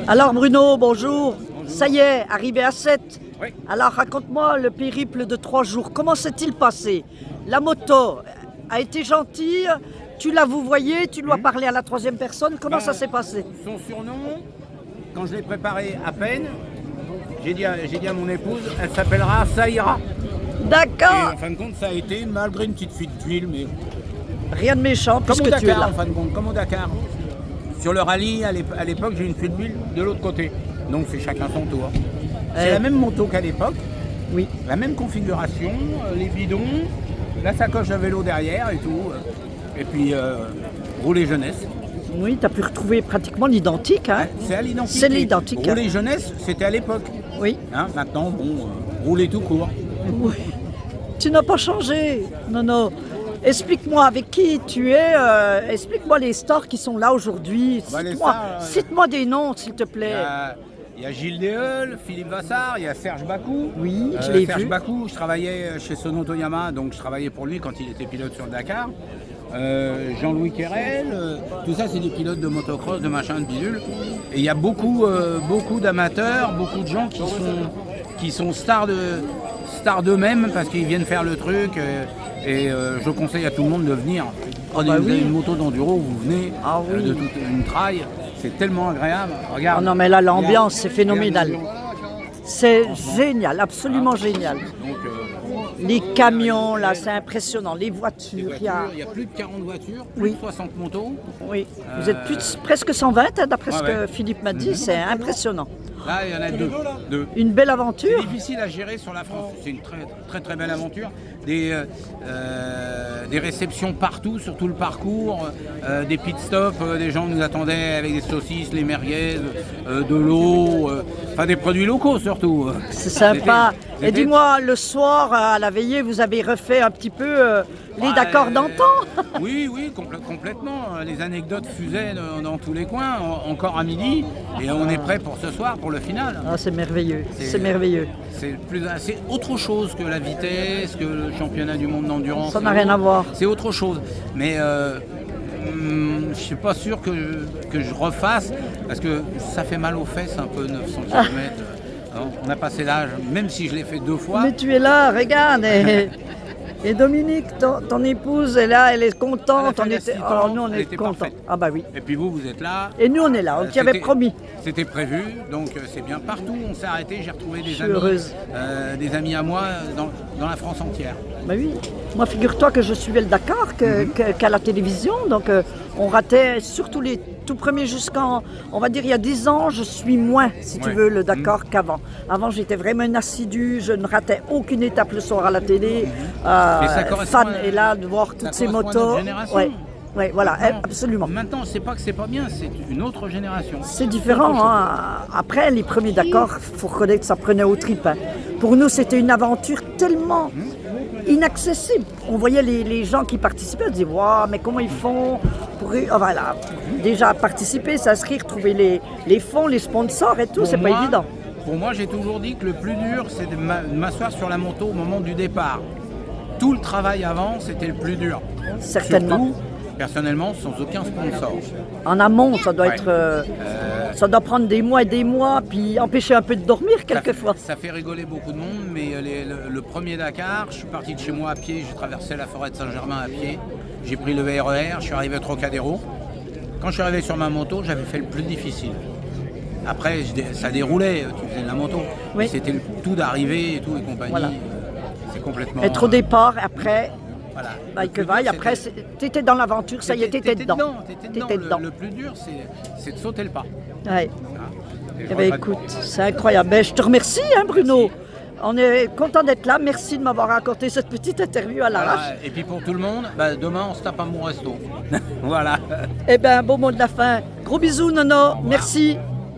Alors Bruno, bonjour. Ça y est, arrivé à 7. Oui. Alors raconte-moi le périple de 3 jours. Comment s'est-il passé? La moto a été gentille. Tu l'as vouvoyé, tu lui as parlé à la troisième personne. Comment ça s'est passé? Son surnom, quand je l'ai préparé à peine, j'ai dit à mon épouse, elle s'appellera Saïra. Et D'accord. en fin de compte, ça a été, malgré une petite fuite d'huile, mais Rien de méchant comme puisque au tu es Dakar, là. en fin de compte, comme au Dakar. Sur le rallye, à l'époque, j'ai une fuite d'huile de l'autre côté. Donc c'est chacun son tour. C'est la même moto qu'à l'époque, Oui. la même configuration, les bidons, la sacoche à vélo derrière et tout. Et puis, rouler jeunesse. Oui, tu as pu retrouver pratiquement l'identique. Hein? C'est à l'identique. C'est l'identique. Rouler jeunesse, c'était à l'époque. Oui. Hein, maintenant, bon, rouler tout court. Oui. Tu n'as pas changé. Non, non. Explique-moi avec qui tu es. Explique-moi les stars qui sont là aujourd'hui. Bah, les Cite-moi, stars, cite-moi des noms, s'il te plaît. Il y a Gilles Deheul, Philippe Vassard, il y a Serge Bakou. Oui, je l'ai Serge vu. Bakou, je travaillais chez Sono Toyama, donc je travaillais pour lui quand il était pilote sur le Dakar. Jean-Louis Quérel, tout ça c'est des pilotes de motocross, de machin, de bidule. Et il y a beaucoup d'amateurs, beaucoup de gens qui sont stars d'eux-mêmes parce qu'ils viennent faire le truc. Je conseille à tout le monde de venir. Prenez bah vous avez oui. une moto d'enduro, vous venez Ah oui. de toute une trail, c'est tellement agréable. Regarde. Oh non, mais là, l'ambiance, c'est Regarde phénoménal. l'ambiance. C'est génial, absolument génial. Donc, Les camions, là, c'est impressionnant. Les voitures, il y a... il y a plus de 40 voitures, plus Oui. de 60 motos. Oui, vous êtes presque 120, hein, d'après ce Ouais, que ouais. Philippe m'a dit. C'est impressionnant. Là, il y en a deux. Une belle C'est aventure. difficile à gérer sur la France. C'est une très belle aventure. Des réceptions partout, sur tout le parcours, des pit stops, des gens nous attendaient avec des saucisses, les merguez, de l'eau, enfin des produits locaux surtout. C'est sympa. C'était- Et dis-moi, le soir, à la veillée, vous avez refait un petit peu les Ouais, Dakar d'antan. Oui, complètement. Les anecdotes fusaient dans tous les coins, encore à midi. Et on est prêt pour ce soir, pour le final. Ah, c'est merveilleux, c'est merveilleux. C'est autre chose que la vitesse, que le championnat du monde d'endurance. Ça n'a rien à voir. C'est autre chose. Mais je ne suis pas sûr que je refasse, parce que ça fait mal aux fesses un peu, 900 km. On a passé l'âge, même si je l'ai fait 2 fois. Mais tu es là, regarde. Et Dominique, ton épouse est là, elle est contente. Elle a fait l'accident, Alors nous, on elle est était contents. parfaite. Ah bah oui. Et puis vous êtes là. Et nous, on est là, on t'y avait C'était- promis. C'était prévu, donc c'est bien. Partout où on s'est arrêté, j'ai retrouvé Je suis heureuse. des amis à moi dans la France entière. Bah oui. Moi, figure-toi que je suivais le Dakar qu'à la télévision. Donc, on ratait surtout les tout premiers jusqu'en, on va dire, il y a 10 ans, je suis moins, si tu Ouais. veux, le Dakar qu'avant. Avant, j'étais vraiment une assidue. Je ne ratais aucune étape le soir à la télé. ça correspond Fan à- est là de voir toutes ça ces correspond à notre motos. génération. Ouais, voilà, Maintenant- absolument. Maintenant, c'est pas que c'est pas bien, c'est une autre génération. C'est différent. Hein. Après, les premiers Dakar, il faut reconnaître que ça prenait aux tripes. Hein. Pour nous, c'était une aventure tellement inaccessible. On voyait les gens qui participaient, on disait waouh, mais comment ils font pour voilà. Déjà participer, s'inscrire, trouver les fonds, les sponsors et tout, Pour c'est pas moi- évident. Pour moi, j'ai toujours dit que le plus dur, c'est de m'asseoir sur la moto au moment du départ. Tout le travail avant, c'était le plus dur. Certainement. Surtout, personnellement, sans aucun sponsor. En amont, ça doit Ouais. être, ça doit prendre des mois et des mois, puis empêcher un peu de dormir quelquefois. Ça fait rigoler beaucoup de monde, mais le premier Dakar, je suis parti de chez moi à pied, j'ai traversé la forêt de Saint-Germain à pied, j'ai pris le RER, je suis arrivé à Trocadéro. Quand je suis arrivé sur ma moto, j'avais fait le plus difficile. Après, ça déroulait, tu faisais de la moto, Oui. mais c'était le tout d'arriver et tout et compagnie. Voilà. C'est complètement... Être au départ, après, Voilà. vaille Le que plus vaille, dur, après, c'était- t'étais dans l'aventure, ça y est, t'étais dedans. T'étais dedans. Le plus dur, c'est de sauter le pas. Ouais. Et je Eh ben, regrette écoute, c'est incroyable. Ben, je te remercie, hein, Bruno. On est content d'être là. Merci de m'avoir raconté cette petite interview à l'arrache. Voilà. Et puis pour tout le monde, demain on se tape à mon resto. Voilà. Eh bien, beau mot de la fin. Gros bisous, Nono. Merci.